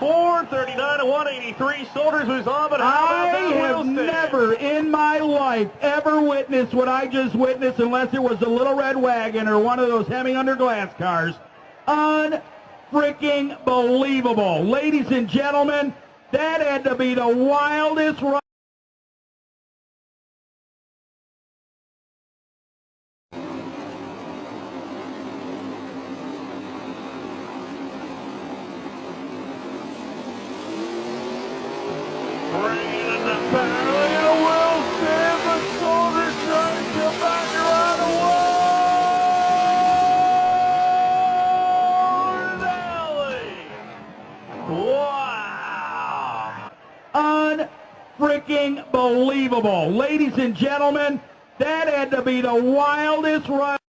439 to 183. Soldiers was on, but I have never in my life ever witnessed what I just witnessed, unless it was a Little Red Wagon or one of those Hemming under glass cars. Unfreaking believable. Ladies and gentlemen, that had to be the wildest ride. Bringing in the parallel, Wilson, the Soldiers trying to come back around the wall. Wow. Unfreaking believable. Ladies and gentlemen, that had to be the wildest ride.